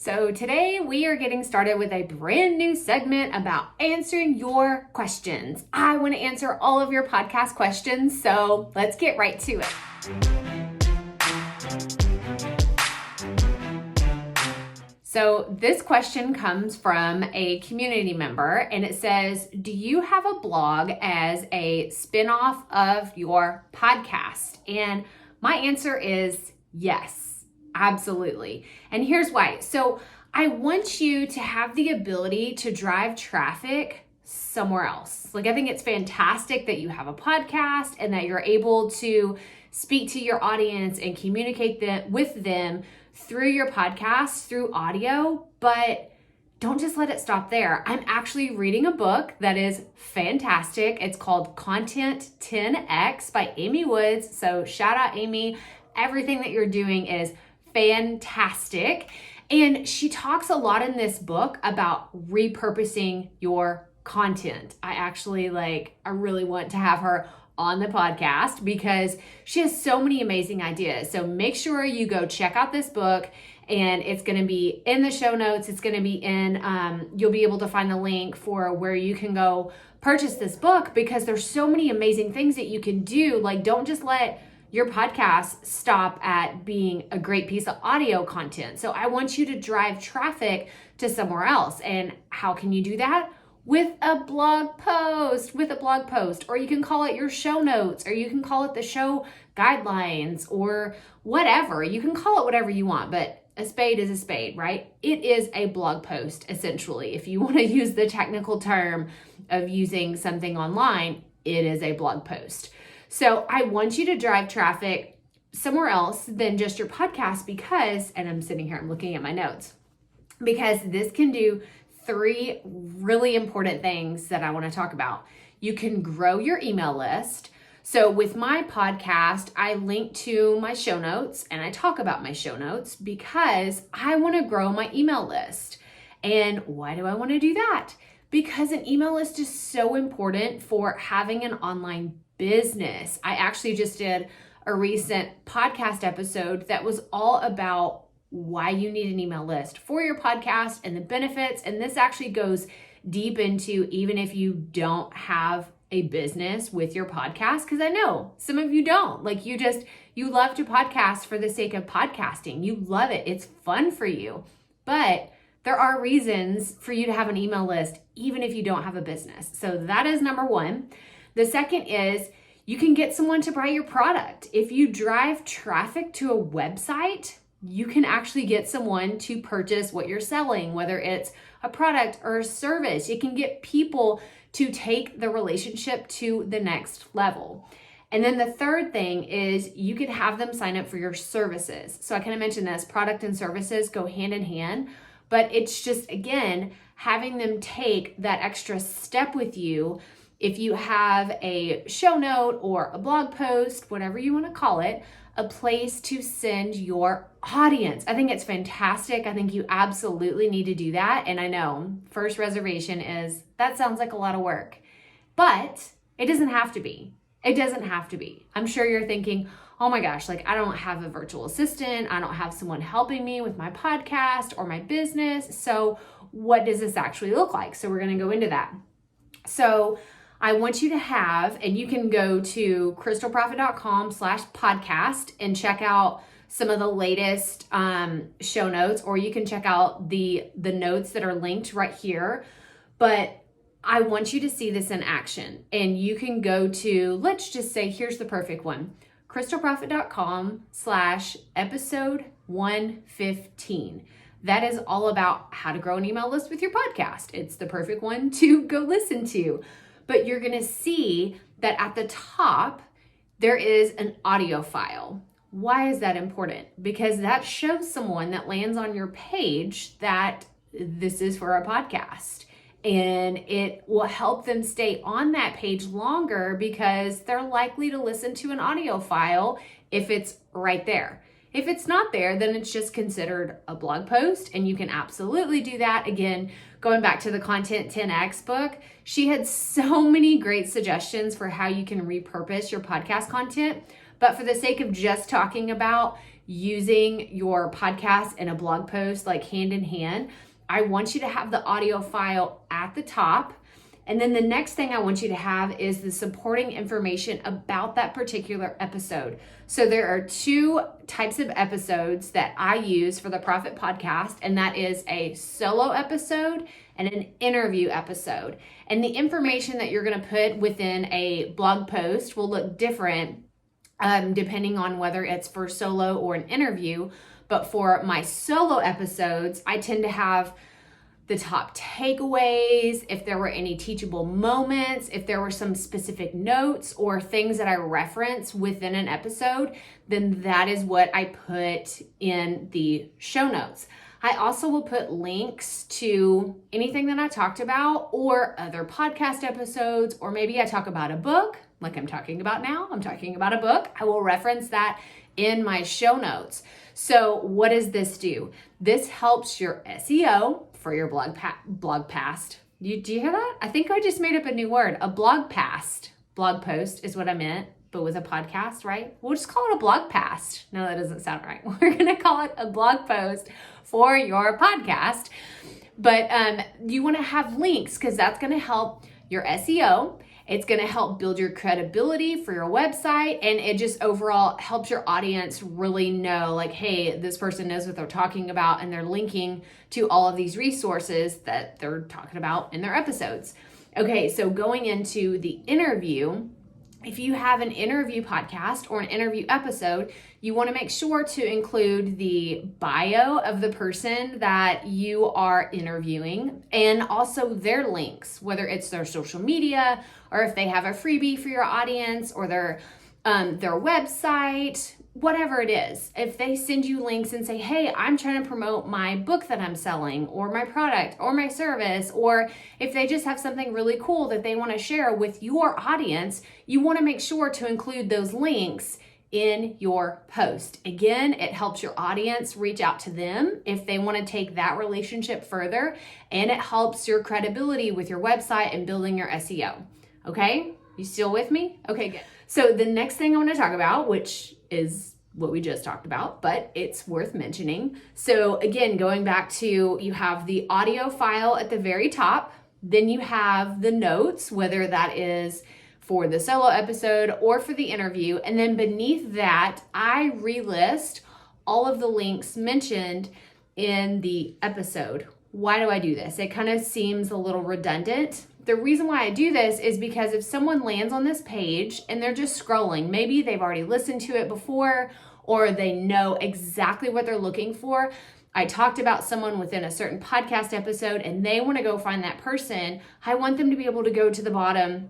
So today we are getting started with a brand new segment about answering your questions. I want to answer all of your podcast questions, so let's get right to it. So this question comes from a community member and it says, do you have a blog as a spinoff of your podcast? And my answer is yes, absolutely. And here's why. So I want you to have the ability to drive traffic somewhere else. Like, I think it's fantastic that you have a podcast and that you're able to speak to your audience and communicate with them through your podcast, through audio, but don't just let it stop there. I'm actually reading a book that is fantastic. It's called Content 10X by Amy Woods. So shout out, Amy. Everything that you're doing is fantastic. And she talks a lot in this book about repurposing your content. I really want to have her on the podcast because she has so many amazing ideas. So make sure you go check out this book, and it's going to be in the show notes. It's going to be in, you'll be able to find the link for where you can go purchase this book, because there's so many amazing things that you can do. Like, don't just let your podcast stop at being a great piece of audio content. So I want you to drive traffic to somewhere else. And how can you do that? With a blog post, or you can call it your show notes, or you can call it the show guidelines, or whatever. You can call it whatever you want, but a spade is a spade, right? It is a blog post, essentially. If you want to use the technical term of using something online, it is a blog post. So I want you to drive traffic somewhere else than just your podcast because, and I'm sitting here, I'm looking at my notes, because this can do three really important things that I want to talk about. You can grow your email list. So with my podcast, I link to my show notes and I talk about my show notes because I want to grow my email list. And why do I want to do that? Because an email list is so important for having an online business. I actually just did a recent podcast episode that was all about why you need an email list for your podcast and the benefits. And this actually goes deep into even if you don't have a business with your podcast, because I know some of you don't. Like, you love to podcast for the sake of podcasting. You love it. It's fun for you. But there are reasons for you to have an email list even if you don't have a business. So that is number one. The second is you can get someone to buy your product. If you drive traffic to a website, you can actually get someone to purchase what you're selling, whether it's a product or a service. You can get people to take the relationship to the next level. And then the third thing is you could have them sign up for your services. So I kind of mentioned this, product and services go hand in hand, but it's just, again, having them take that extra step with you. If you have a show note or a blog post, whatever you want to call it, a place to send your audience. I think it's fantastic. I think you absolutely need to do that. And I know first reservation is, that sounds like a lot of work, but it doesn't have to be. It doesn't have to be. I'm sure you're thinking, oh my gosh, like, I don't have a virtual assistant. I don't have someone helping me with my podcast or my business. So what does this actually look like? So we're going to go into that. So I want you to have, and you can go to krystalproffitt.com/podcast and check out some of the latest show notes, or you can check out the notes that are linked right here. But I want you to see this in action, and you can go to, let's just say, here's the perfect one, krystalproffitt.com/episode 115. That is all about how to grow an email list with your podcast. It's the perfect one to go listen to. But you're going to see that at the top, there is an audio file. Why is that important? Because that shows someone that lands on your page that this is for a podcast. And it will help them stay on that page longer because they're likely to listen to an audio file if it's right there. If it's not there, then it's just considered a blog post, and you can absolutely do that. Again, going back to the Content 10X book, she had so many great suggestions for how you can repurpose your podcast content. But for the sake of just talking about using your podcast and a blog post like hand in hand, I want you to have the audio file at the top. And then the next thing I want you to have is the supporting information about that particular episode. So there are two types of episodes that I use for the Proffitt podcast, and that is a solo episode and an interview episode. And the information that you're going to put within a blog post will look different depending on whether it's for solo or an interview. But for my solo episodes, I tend to have the top takeaways, if there were any teachable moments, if there were some specific notes or things that I reference within an episode, then that is what I put in the show notes. I also will put links to anything that I talked about or other podcast episodes, or maybe I talk about a book like I'm talking about now. I'm talking about a book. I will reference that in my show notes. So what does this do? This helps your SEO for your blog post. Do you hear that? I think I just made up a new word. A blog post is what I meant, but with a podcast, right? We'll just call it a blog post. No, that doesn't sound right. We're going to call it a blog post for your podcast. But you want to have links because that's going to help your SEO. It's going to help build your credibility for your website, and it just overall helps your audience really know, like, hey, this person knows what they're talking about, and they're linking to all of these resources that they're talking about in their episodes. Okay, so going into the interview, if you have an interview podcast or an interview episode, you want to make sure to include the bio of the person that you are interviewing and also their links, whether it's their social media or if they have a freebie for your audience or their website, whatever it is. If they send you links and say, hey, I'm trying to promote my book that I'm selling or my product or my service, or if they just have something really cool that they want to share with your audience, you want to make sure to include those links in your post. Again, it helps your audience reach out to them if they want to take that relationship further, and it helps your credibility with your website and building your SEO. Okay? You still with me? Okay, good. So the next thing I want to talk about, which is what we just talked about, but it's worth mentioning. So again, going back to, you have the audio file at the very top, then you have the notes, whether that is for the solo episode or for the interview. And then beneath that, I relist all of the links mentioned in the episode. Why do I do this? It kind of seems a little redundant. The reason why I do this is because if someone lands on this page and they're just scrolling, maybe they've already listened to it before or they know exactly what they're looking for. I talked about someone within a certain podcast episode and they want to go find that person. I want them to be able to go to the bottom,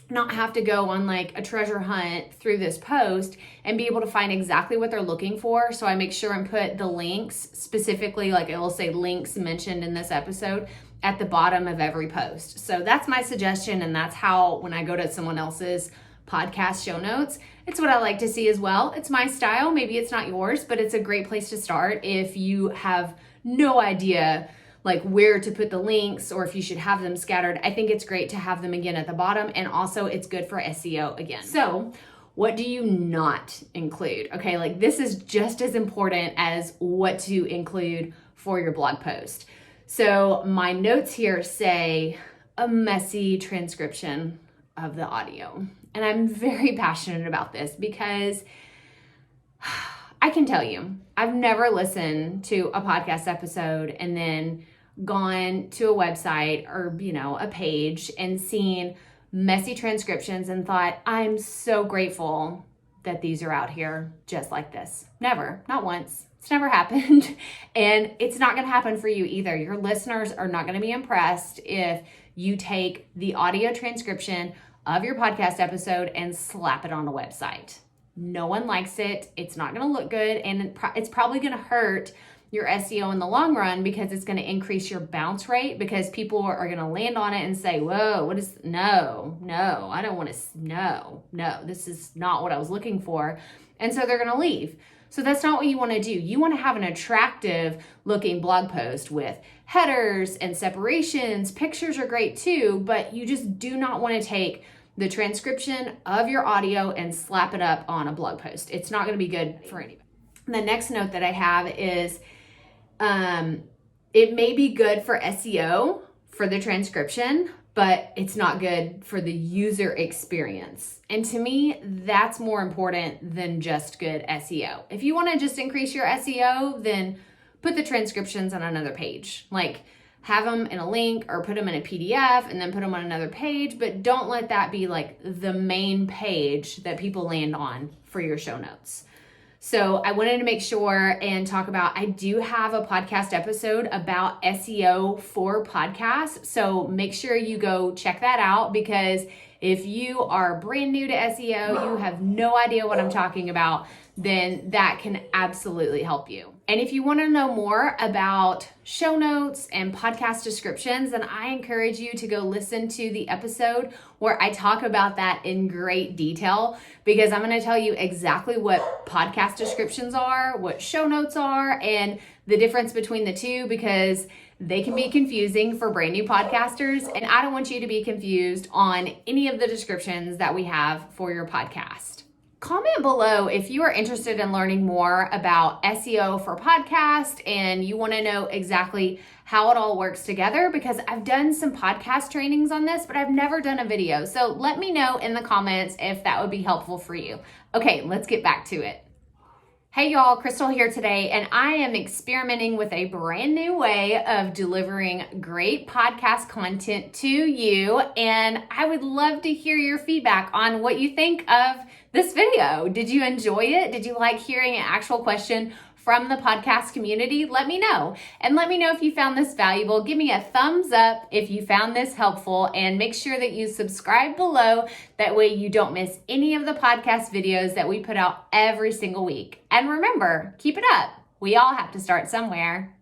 not have to go on like a treasure hunt through this post, and be able to find exactly what they're looking for. So I make sure and put the links specifically, like it will say links mentioned in this episode, at the bottom of every post. So that's my suggestion, and that's how, when I go to someone else's podcast show notes, it's what I like to see as well. It's my style. Maybe it's not yours, but it's a great place to start if you have no idea like where to put the links or if you should have them scattered. I think it's great to have them again at the bottom, and also it's good for SEO again. So what do you not include? Okay, like this is just as important as what to include for your blog post. So my notes here say a messy transcription of the audio. And I'm very passionate about this because I can tell you, I've never listened to a podcast episode and then gone to a website or, a page and seen messy transcriptions and thought, I'm so grateful that these are out here just like this. Never, not once. It's never happened. And it's not going to happen for you either. Your listeners are not going to be impressed if you take the audio transcription of your podcast episode and slap it on a website. No one likes it. It's not going to look good. And it's probably going to hurt your SEO in the long run because it's going to increase your bounce rate, because people are going to land on it and say, whoa, no, I don't want to, no, this is not what I was looking for. And so they're going to leave. So that's not what you want to do. You want to have an attractive looking blog post with headers and separations. Pictures are great too, but you just do not want to take the transcription of your audio and slap it up on a blog post. It's not going to be good for anybody. The next note that I have is it may be good for SEO for the transcription, but it's not good for the user experience. And to me, that's more important than just good SEO. If you want to just increase your SEO, then put the transcriptions on another page. Like have them in a link or put them in a PDF and then put them on another page, but don't let that be like the main page that people land on for your show notes. So I wanted to make sure and talk about, I do have a podcast episode about SEO for podcasts. So make sure you go check that out, because if you are brand new to SEO, you have no idea what I'm talking about, then that can absolutely help you. And if you want to know more about show notes and podcast descriptions, then I encourage you to go listen to the episode where I talk about that in great detail, because I'm going to tell you exactly what podcast descriptions are, what show notes are, and the difference between the two, because they can be confusing for brand new podcasters, and I don't want you to be confused on any of the descriptions that we have for your podcast. Comment below if you are interested in learning more about SEO for podcast and you want to know exactly how it all works together, because I've done some podcast trainings on this, but I've never done a video. So let me know in the comments if that would be helpful for you. Okay, let's get back to it. Hey y'all, Krystal here today, and I am experimenting with a brand new way of delivering great podcast content to you, and I would love to hear your feedback on what you think of this video. Did you enjoy it? Did you like hearing an actual question from the podcast community? Let me know. And let me know if you found this valuable. Give me a thumbs up if you found this helpful, and make sure that you subscribe below. That way you don't miss any of the podcast videos that we put out every single week. And remember, keep it up. We all have to start somewhere.